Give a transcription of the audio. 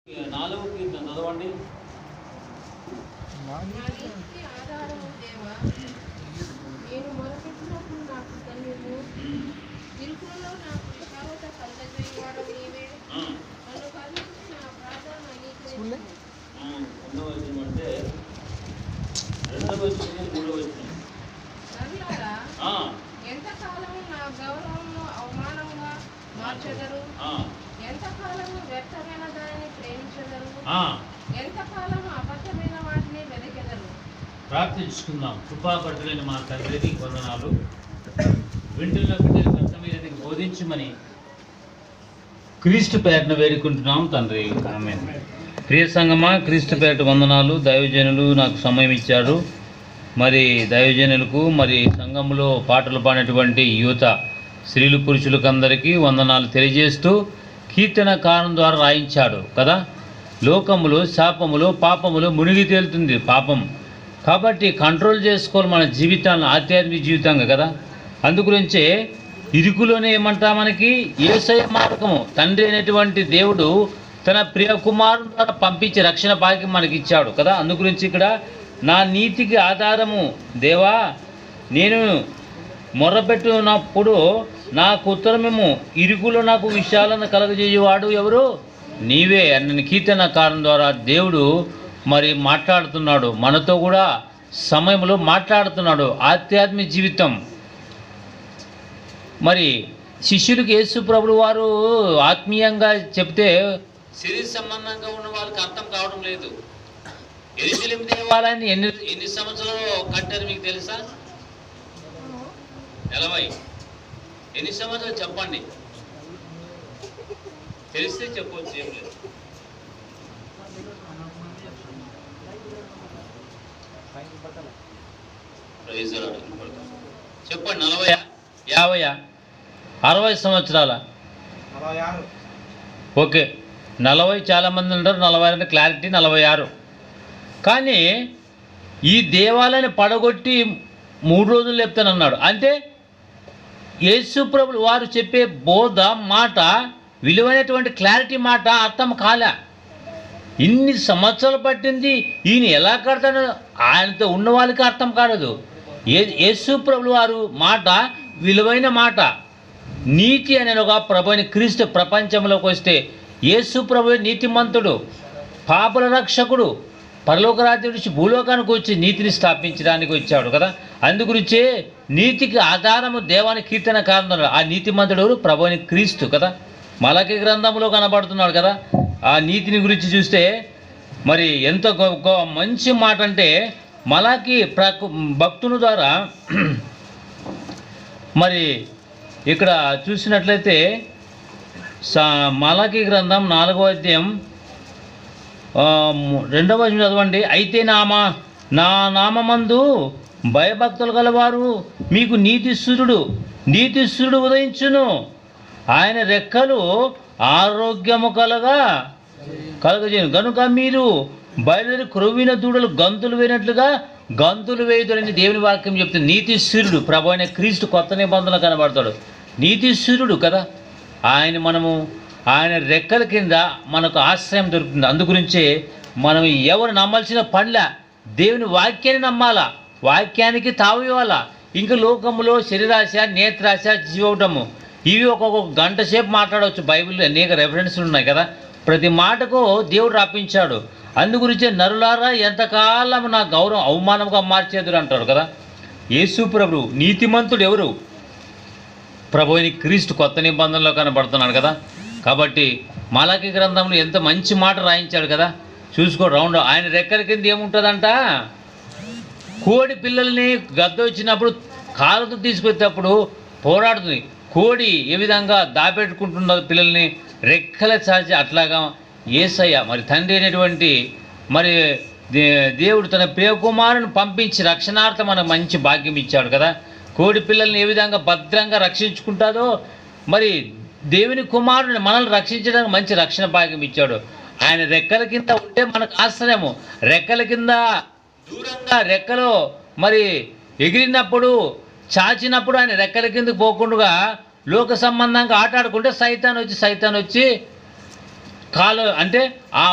4వ కీర్తన చదవండి. నేను మొరపెట్టినప్పుడు నాకు కన్నులు, ఇరుకులలో నాకు విశాలత కలుగజేయువాడు నీవే. నన్ను కరుణించి నా ప్రార్థన అంగీకరించుము. అంటే 2వ వచనం 3వ వచనం. నరులారా, ఎంతకాలము నా గౌరవంలో అవమానంగా మార్చెదరు? ఎంతకాలము వ్యర్థమైన దానిని ప్రేమించెదరు? ఎంతకాలము అబద్ధమైన వాటిని వెదకెదరు? ప్రార్థించుకుందాం. కృపాపరుడైన మా తండ్రికి వందనాలు. వింటున్న బిడ్డలకు అర్థమయ్యేది బోధించమని క్రీస్తు పేరును వేడుకుంటున్నాం తండ్రి. ఆమేన్. ప్రియ సంగమా, క్రీస్తు పేరిట వందనాలు. దైవజనులు నాకు సమయం ఇచ్చారు. మరి దైవజనులకు మరి సంఘంలో పాటలు పాడినటువంటి యువత స్త్రీలు పురుషులకు అందరికీ వందనాలు తెలియజేస్తూ కీర్తనకారం ద్వారా రాయించాడు కదా. లోకములో శాపములో పాపములో మునిగి తేలుతుంది పాపం. కాబట్టి కంట్రోల్ చేసుకోవాలి మన జీవితాన్ని, ఆధ్యాత్మిక జీవితంగా కదా. అందుగురించే ఇరుకులోనే ఏమంటా మనకి యేసయ్య మార్గము. తండ్రి అయినటువంటి దేవుడు తన ప్రియ కుమారుడు ద్వారా పంపించి రక్షణ భాగ్యం మనకి ఇచ్చాడు కదా. అందుగురించి ఇక్కడ నా నీతికి ఆధారము దేవా, నేను మొర్రపెట్టున్నప్పుడు నాకు ఉత్తరమేమో, ఇరుకులో నాకు విషయాలను కలగజేయవాడు ఎవరు? నీవే అన్న కీర్తనకారం ద్వారా దేవుడు మరి మాట్లాడుతున్నాడు మనతో కూడా, సమయంలో మాట్లాడుతున్నాడు. ఆధ్యాత్మిక జీవితం మరి శిష్యులకు యేసు ప్రభువు వారు ఆత్మీయంగా చెప్తే శరీర సంబంధంగా ఉన్న వాళ్ళకి అర్థం కావడం లేదు. యెరూషలేము దేవాలయాన్ని ఎన్ని సంవత్సరాలు కట్టారు మీకు తెలుసా? 40. ఎన్ని సంవత్సరాలు చెప్పండి, తెలిస్తే చెప్పవచ్చు. ఏం లేదు. చెప్పండి. 40, 50, 60 సంవత్సరాల? ఓకే, 40 చాలామంది ఉంటారు. 40 అంటే క్లారిటీ. 46. కానీ ఈ దేవాలయాన్ని పడగొట్టి 3 రోజులు లేపుతానన్నాడు. అంటే యేసు ప్రభువు వారు చెప్పే బోధ మాట, విలువైనటువంటి క్లారిటీ మాట అర్థం కాలే. ఇన్ని సంవత్సరాలు పట్టింది. ఈయన ఎలా కడతాడు? ఆయనతో ఉన్న వాళ్ళకి అర్థం కాలేదు. యేసు ప్రభువు వారు మాట విలువైన మాట. నీతి అనే ఒక ప్రభుని క్రీస్తు ప్రపంచంలోకి వస్తే యేసు ప్రభువు నీతిమంతుడు, పాపుల రక్షకుడు, పరలోక రాజ్యం నుంచి భూలోకానికి వచ్చి నీతిని స్థాపించడానికి వచ్చాడు కదా. అందుగురించే నీతికి ఆధారము దేవాని కీర్తనకారం. ఆ నీతిమంతుడు ప్రభుని క్రీస్తు కదా. మలకి గ్రంథంలో కనబడుతున్నాడు కదా. ఆ నీతిని గురించి చూస్తే మరి ఎంత మంచి మాట అంటే, మలాకి భక్తుని ద్వారా మరి ఇక్కడ చూసినట్లయితే మలాకి గ్రంథం 4వ అధ్యాయం 2వ వచనం చదవండి. అయితే నా నామందు భయభక్తులు గలవారు మీకు నీతి సూర్యుడు ఉదయించును. ఆయన రెక్కలు ఆరోగ్యము కలగజేయను. కనుక మీరు బయలుదేరి క్రొవ్విన దూడలు గంతులు వేయినట్లుగా గంతులు వేయుదురని దేవుని వాక్యం చెప్తుంది. నీతి సూర్యుడు ప్రభు అయిన క్రీస్తు కొత్త నిబంధనలు కనబడతాడు. నీతి సూర్యుడు కదా. ఆయన రెక్కల కింద మనకు ఆశ్రయం దొరుకుతుంది. అందుగురించే మనం ఎవరు నమ్మాల్సిన పనిలా, దేవుని వాక్యాన్ని నమ్మాలా, వాక్యానికి తావు ఇవ్వాలా. ఇంకా లోకంలో శరీరాశ, నేత్రాశ, జీవటము, ఇవి ఒక్కొక్క గంట సేపు మాట్లాడవచ్చు. బైబిల్లో అనేక రెఫరెన్స్లు ఉన్నాయి కదా. ప్రతి మాటకు దేవుడు రాపించాడు. అందుగురించే నరులారా ఎంతకాలం నా గౌరవం అవమానంగా మార్చేదురు అంటాడు కదా. యేసు ప్రభు నీతిమంతుడు ఎవరు? ప్రభువుని క్రీస్తు కొత్త నిబంధనలో కనబడుతున్నాడు కదా. కాబట్టి మలాకి గ్రంథంలో ఎంత మంచి మాట రాయించాడు కదా. చూసుకో రౌండ్. ఆయన రెక్కల కింద ఏముంటుందంట? కోడి పిల్లల్ని గద్ద వచ్చినప్పుడు కాళ్ళతో తీసుకొచ్చేటప్పుడు పోరాడుతుంది. కోడి ఏ విధంగా దాపెట్టుకుంటుందో పిల్లల్ని రెక్కల చాచి, అట్లాగా యేసయ్య మరి తండ్రి అయినటువంటి మరి దేవుడు తన ప్రియ కుమారుని పంపించి రక్షణార్థం మనకు మంచి భాగ్యం ఇచ్చాడు కదా. కోడి పిల్లల్ని ఏ విధంగా భద్రంగా రక్షించుకుంటాదో మరి దేవుని కుమారుని మనల్ని రక్షించడానికి మంచి రక్షణ భాగ్యం ఇచ్చాడు. ఆయన రెక్కల కింద ఉంటే మనకు ఆశ్రయము. రెక్కల కింద దూరంగా రెక్కలో మరి ఎగిరినప్పుడు, చాచినప్పుడు ఆయన రెక్కల కిందకు పోకుండా లోక సంబంధంగా ఆట ఆడుకుంటే సైతాన్ వచ్చి కాలు అంటే ఆ